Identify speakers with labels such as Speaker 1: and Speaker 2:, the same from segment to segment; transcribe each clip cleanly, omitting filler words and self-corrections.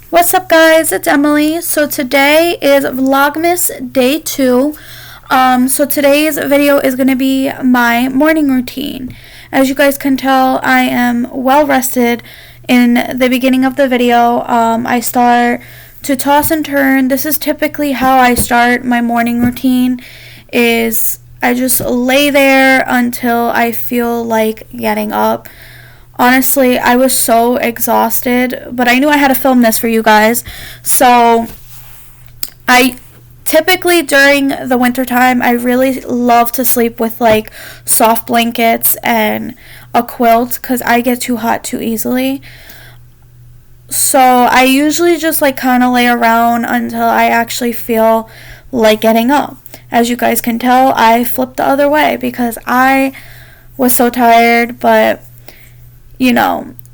Speaker 1: What's up, guys? It's Emily. So today is Vlogmas day 2. So today's video is going to be my morning routine. As you guys can tell, I am well rested. In the beginning of the video, I start to toss and turn. This is typically how I start my morning routine. Is I just lay there until I feel like getting up. Honestly, I was so exhausted, but I knew I had to film this for you guys. So, I typically during the winter time, I really love to sleep with like soft blankets and a quilt because I get too hot too easily. So, I usually just like kind of lay around until I actually feel like getting up. As you guys can tell, I flipped the other way because I was so tired, but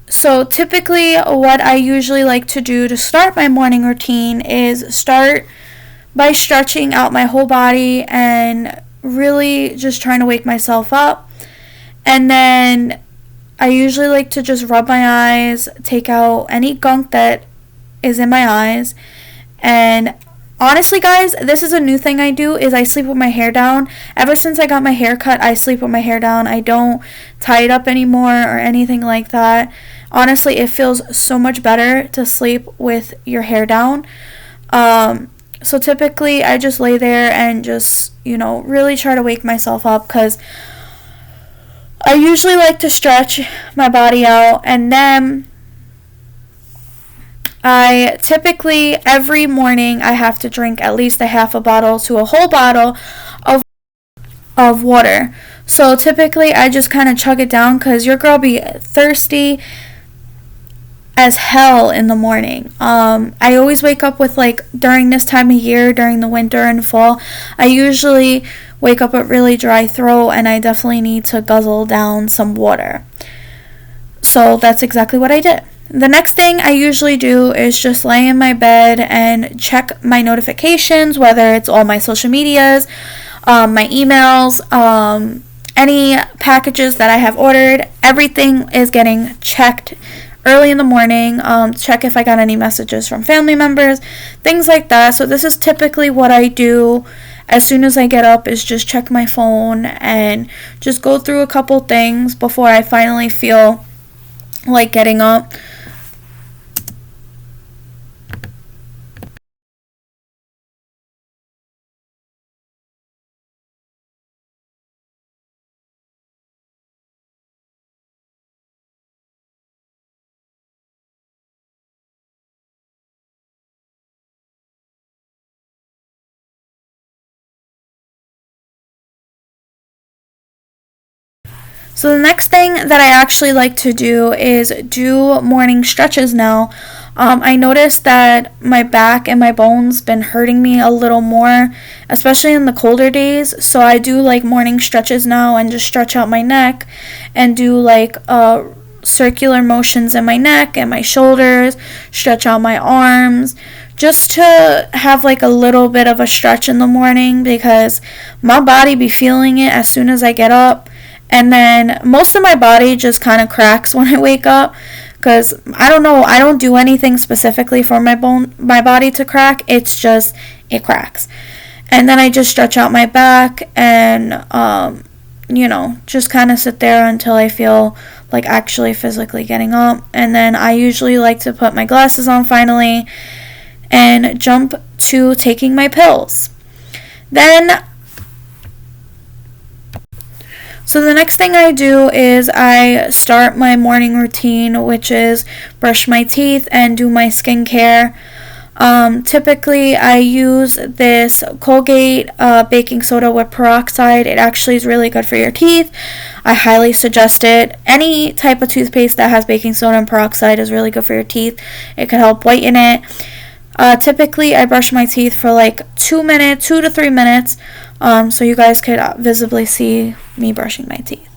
Speaker 1: so typically what I usually like to do to start my morning routine is start by stretching out my whole body and really just trying to wake myself up. And then I usually like to just rub my eyes, take out any gunk that is in my eyes. And honestly, guys, this is a new thing I do, is I sleep with my hair down. Ever since I got my hair cut, I sleep with my hair down. I don't tie it up anymore or anything like that. Honestly, it feels so much better to sleep with your hair down. So typically, I just lay there and just, really try to wake myself up because I usually like to stretch my body out, and then I typically, every morning, I have to drink at least a half a bottle to a whole bottle of water. So typically, I just kind of chug it down because your girl be thirsty as hell in the morning. I always wake up with, like, during this time of year, during the winter and fall, I usually wake up with really dry throat, and I definitely need to guzzle down some water. So that's exactly what I did. The next thing I usually do is just lay in my bed and check my notifications, whether it's all my social medias, my emails, any packages that I have ordered. Everything is getting checked early in the morning. Check if I got any messages from family members, things like that. So this is typically what I do as soon as I get up, is just check my phone and just go through a couple things before I finally feel like getting up. So the next thing that I actually like to do is do morning stretches now. I noticed that my back and my bones been hurting me a little more, especially in the colder days. So I do like morning stretches now and just stretch out my neck and do like circular motions in my neck and my shoulders, stretch out my arms, just to have like a little bit of a stretch in the morning because my body be feeling it as soon as I get up. And then most of my body just kind of cracks when I wake up because I don't know, I don't do anything specifically for my body to crack. It's just it cracks. And then I just stretch out my back and just kind of sit there until I feel like actually physically getting up. And then I usually like to put my glasses on finally and jump to taking my pills. Then So the next thing I do is I start my morning routine, which is brush my teeth and do my skincare. Typically, I use this Colgate baking soda with peroxide. It actually is really good for your teeth. I highly suggest it. Any type of toothpaste that has baking soda and peroxide is really good for your teeth. It can help whiten it. Typically, I brush my teeth for like 2 to 3 minutes, so you guys could visibly see me brushing my teeth.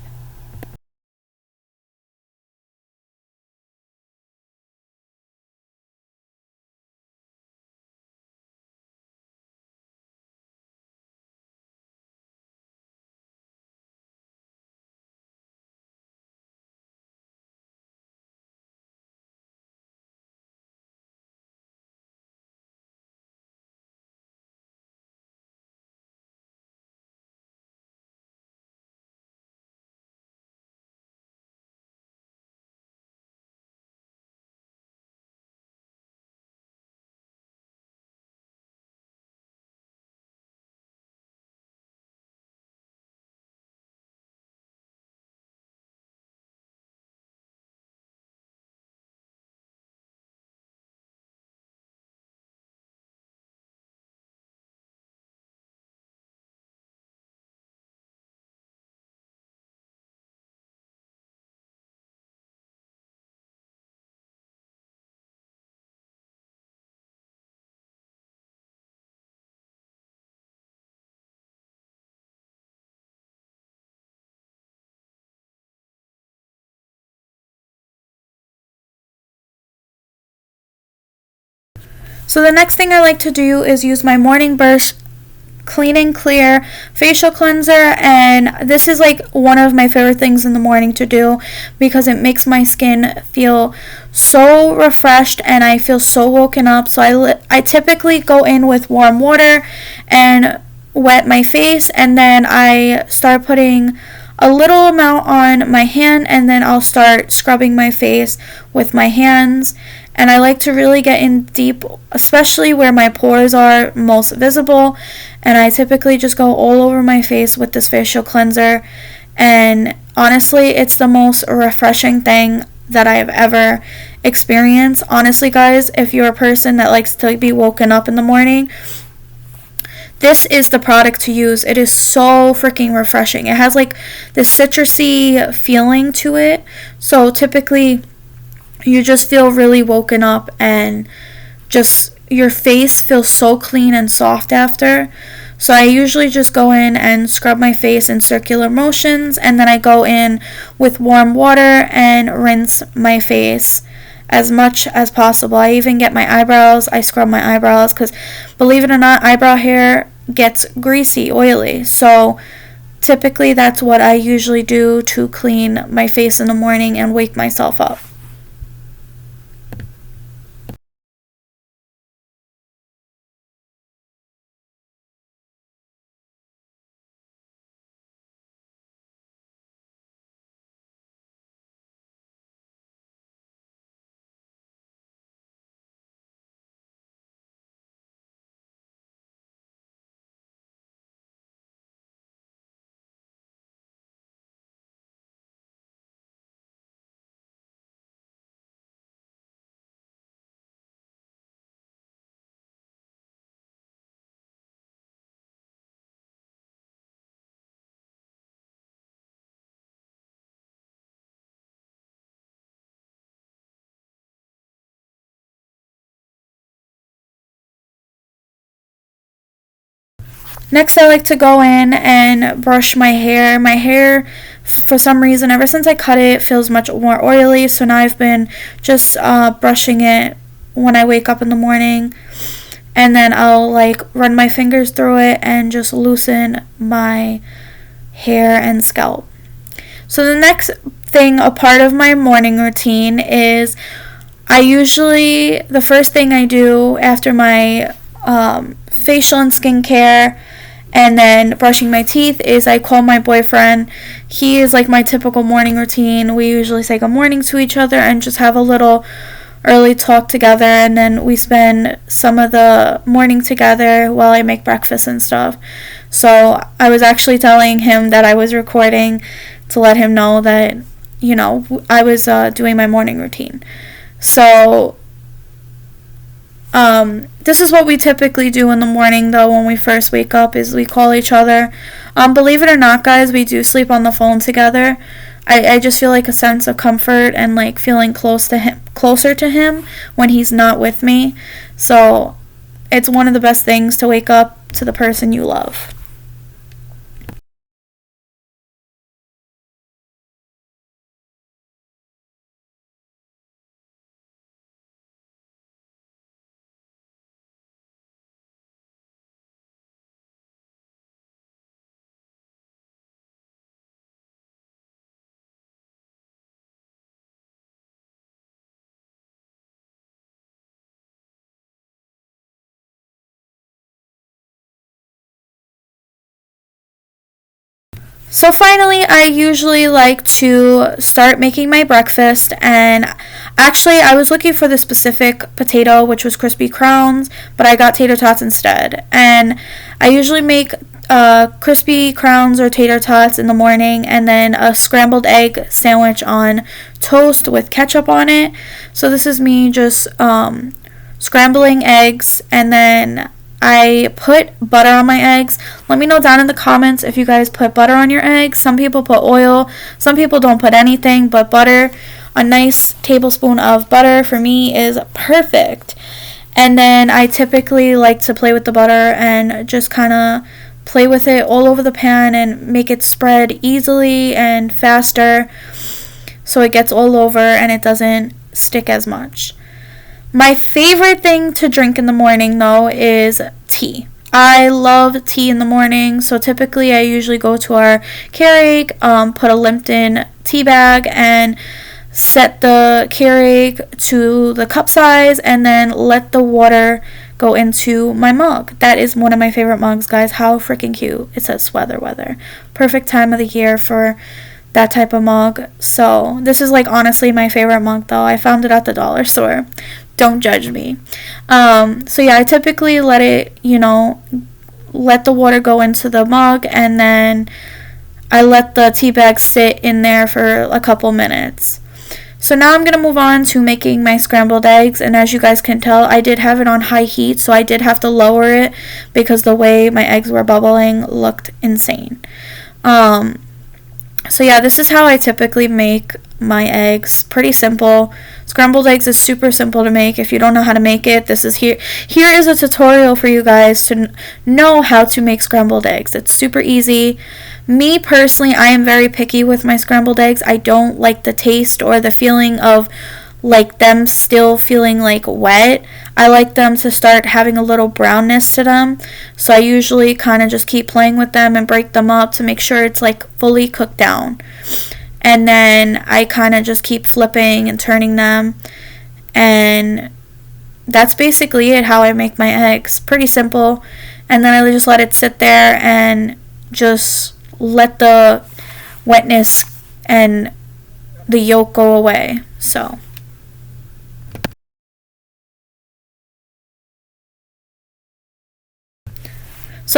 Speaker 1: So the next thing I like to do is use my Morning Burst Clean and Clear facial cleanser, and this is like one of my favorite things in the morning to do because it makes my skin feel so refreshed and I feel so woken up. So I typically go in with warm water and wet my face, and then I start putting a little amount on my hand, and then I'll start scrubbing my face with my hands. And I like to really get in deep, especially where my pores are most visible. And I typically just go all over my face with this facial cleanser. And honestly, it's the most refreshing thing that I have ever experienced. Honestly, guys, if you're a person that likes to be woken up in the morning, this is the product to use. It is so freaking refreshing. It has like this citrusy feeling to it. So typically, you just feel really woken up and just your face feels so clean and soft after. So I usually just go in and scrub my face in circular motions, and then I go in with warm water and rinse my face as much as possible. I even get my eyebrows. I scrub my eyebrows because, believe it or not, eyebrow hair gets greasy, oily. So typically that's what I usually do to clean my face in the morning and wake myself up. Next, I like to go in and brush my hair. My hair, for some reason, ever since I cut it, feels much more oily. So now I've been just brushing it when I wake up in the morning. And then I'll like run my fingers through it and just loosen my hair and scalp. So the next thing, a part of my morning routine, is the first thing I do after my facial and skincare and then brushing my teeth is I call my boyfriend. He is like my typical morning routine. We usually say good morning to each other and just have a little early talk together, and then we spend some of the morning together while I make breakfast and stuff. So I was actually telling him that I was recording to let him know that, I was doing my morning routine. So this is what we typically do in the morning, though, when we first wake up, is we call each other. Believe it or not, guys, we do sleep on the phone together. I just feel like a sense of comfort and like feeling closer to him when he's not with me. So it's one of the best things to wake up to the person you love. So finally, I usually like to start making my breakfast, and actually I was looking for the specific potato, which was crispy crowns, but I got tater tots instead. And I usually make crispy crowns or tater tots in the morning, and then a scrambled egg sandwich on toast with ketchup on it. So this is me just scrambling eggs, and then I put butter on my eggs. Let me know down in the comments if you guys put butter on your eggs. Some people put oil, some people don't put anything, but butter, a nice tablespoon of butter for me is perfect. And then I typically like to play with the butter and just kind of play with it all over the pan and make it spread easily and faster so it gets all over and it doesn't stick as much. My favorite thing to drink in the morning, though, is tea. I love tea in the morning, so typically I usually go to our Keurig, put a Lipton tea bag, and set the Keurig to the cup size, and then let the water go into my mug. That is one of my favorite mugs, guys. How freaking cute. It says weather. Perfect time of the year for that type of mug. So this is like honestly my favorite mug, though. I found it at the dollar store. Don't judge me. So yeah, I typically let it, let the water go into the mug, and then I let the tea bag sit in there for a couple minutes. So now I'm going to move on to making my scrambled eggs, and as you guys can tell, I did have it on high heat, so I did have to lower it because the way my eggs were bubbling looked insane. So yeah, this is how I typically make my eggs. Pretty simple. Scrambled eggs is super simple to make. If you don't know how to make it, here is a tutorial for you guys to know how to make scrambled eggs. It's super easy. Me personally, I am very picky with my scrambled eggs. I don't like the taste or the feeling of like them still feeling like wet. I like them to start having a little brownness to them. So I usually kind of just keep playing with them and break them up to make sure it's like fully cooked down. And then I kind of just keep flipping and turning them. And that's basically it, how I make my eggs. Pretty simple. And then I just let it sit there and just let the wetness and the yolk go away. So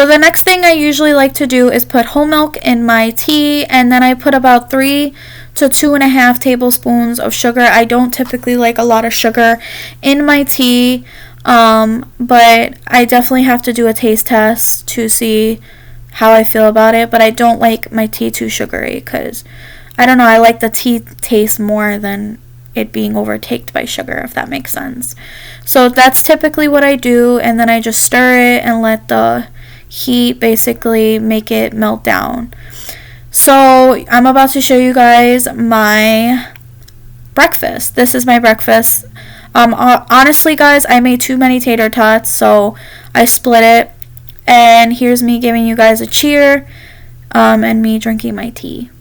Speaker 1: the next thing I usually like to do is put whole milk in my tea, and then I put about 3 to 2.5 tablespoons of sugar. I don't typically like a lot of sugar in my tea, but I definitely have to do a taste test to see how I feel about it. But I don't like my tea too sugary because, I don't know, I like the tea taste more than it being overtaken by sugar, if that makes sense. So that's typically what I do, and then I just stir it and let the heat basically make it melt down. So I'm about to show you guys my breakfast. This is my breakfast. Honestly, guys, I made too many tater tots, so I split it. And here's me giving you guys a cheer, and me drinking my tea.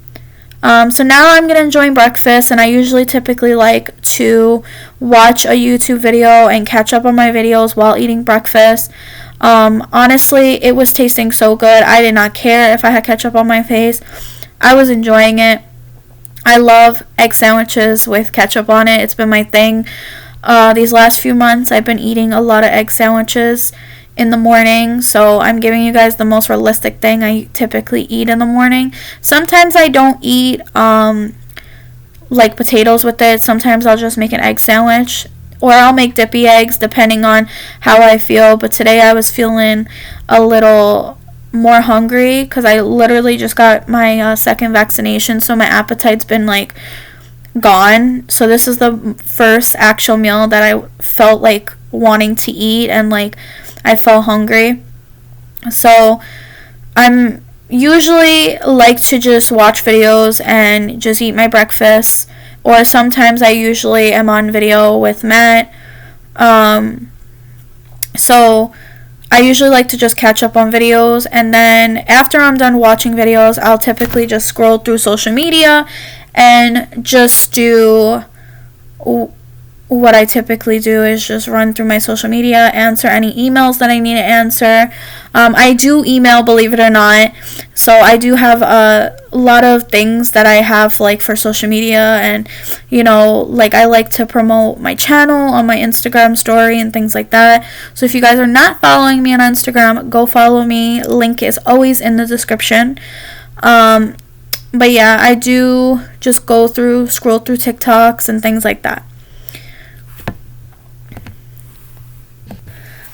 Speaker 1: So now I'm going to enjoy breakfast, and I usually typically like to watch a YouTube video and catch up on my videos while eating breakfast. Honestly, it was tasting so good. I did not care if I had ketchup on my face. I was enjoying it. I love egg sandwiches with ketchup on it. It's been my thing. These last few months, I've been eating a lot of egg sandwiches in the morning, so I'm giving you guys the most realistic thing I typically eat in the morning. Sometimes I don't eat like potatoes with it. Sometimes I'll just make an egg sandwich, or I'll make dippy eggs depending on how I feel. But today I was feeling a little more hungry because I literally just got my second vaccination, so my appetite's been like gone. So this is the first actual meal that I felt like wanting to eat, and like I felt hungry. So I'm usually like to just watch videos and just eat my breakfast, or sometimes I usually am on video with Matt. So I usually like to just catch up on videos, and then after I'm done watching videos, I'll typically just scroll through social media and just do what I typically do is just run through my social media, answer any emails that I need to answer. I do email, believe it or not, so I do have a lot of things that I have like for social media, and like I like to promote my channel on my Instagram story and things like that. So if you guys are not following me on Instagram, go follow me. Link is always in the description. But yeah, I do just scroll through TikToks and things like that.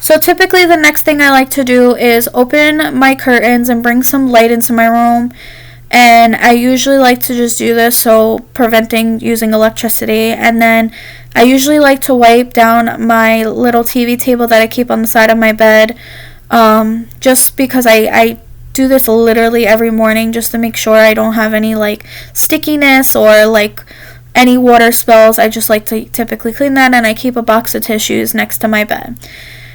Speaker 1: So typically the next thing I like to do is open my curtains and bring some light into my room. And I usually like to just do this so preventing using electricity. And then I usually like to wipe down my little TV table that I keep on the side of my bed. Just because I do this literally every morning just to make sure I don't have any like stickiness or like any water spills, I just like to typically clean that, and I keep a box of tissues next to my bed.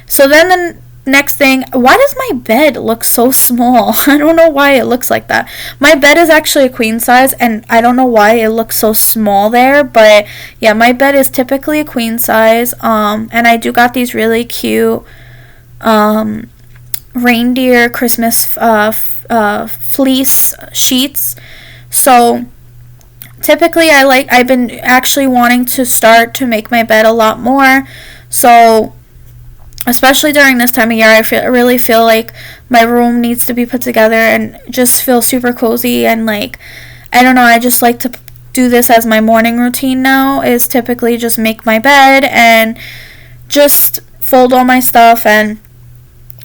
Speaker 1: So then the next thing, why does my bed look so small? I don't know why it looks like that. My bed is actually a queen size, and I don't know why it looks so small there, but yeah, my bed is typically a queen size, and I do got these really cute reindeer Christmas fleece sheets. So typically I've been actually wanting to start to make my bed a lot more. So especially during this time of year, I really feel like my room needs to be put together and just feel super cozy, and like, I don't know, I just like to do this as my morning routine now, is typically just make my bed and just fold all my stuff and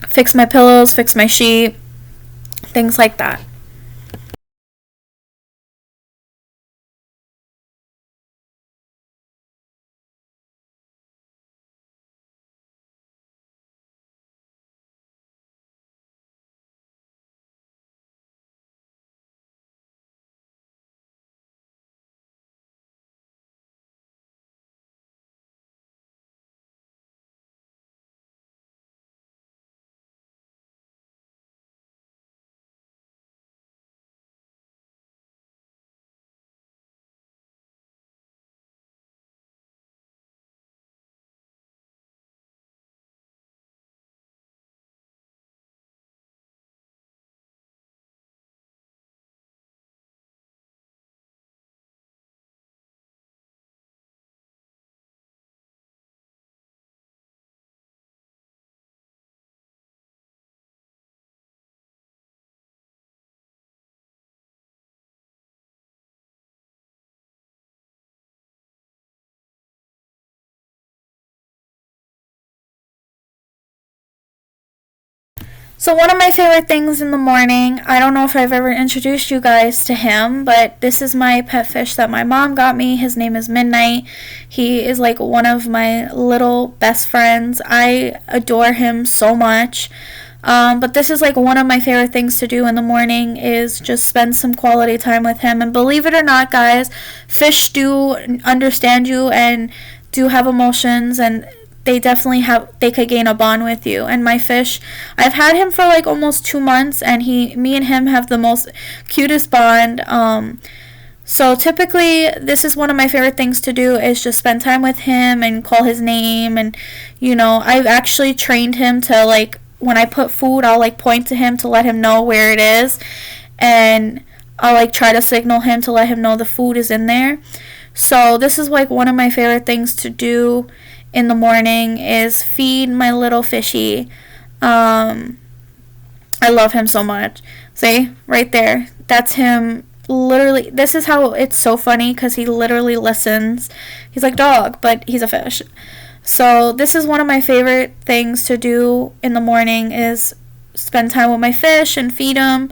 Speaker 1: fix my pillows, fix my sheet, things like that. So one of my favorite things in the morning, I don't know if I've ever introduced you guys to him, but this is my pet fish that my mom got me. His name is Midnight. He is like one of my little best friends. I adore him so much. But this is like one of my favorite things to do in the morning, is just spend some quality time with him. And believe it or not, guys, fish do understand you and do have emotions, and they could gain a bond with you. And my fish, I've had him for like almost 2 months, and me and him have the most cutest bond. So typically this is one of my favorite things to do, is just spend time with him and call his name. And I've actually trained him to, like, when I put food, I'll like point to him to let him know where it is, and I'll like try to signal him to let him know the food is in there. So this is like one of my favorite things to do in the morning, is feed my little fishy. I love him so much. See, right there, that's him. Literally, this is how it's so funny, because he literally listens. He's like dog, but he's a fish. So this is one of my favorite things to do in the morning, is spend time with my fish and feed him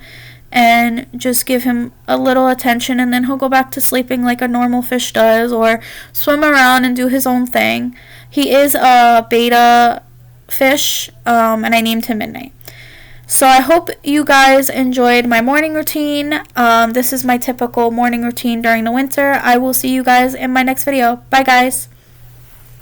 Speaker 1: and just give him a little attention, and then he'll go back to sleeping like a normal fish does, or swim around and do his own thing. He is a beta fish, and I named him Midnight. So I hope you guys enjoyed my morning routine. This is my typical morning routine during the winter. I will see you guys in my next video. Bye, guys.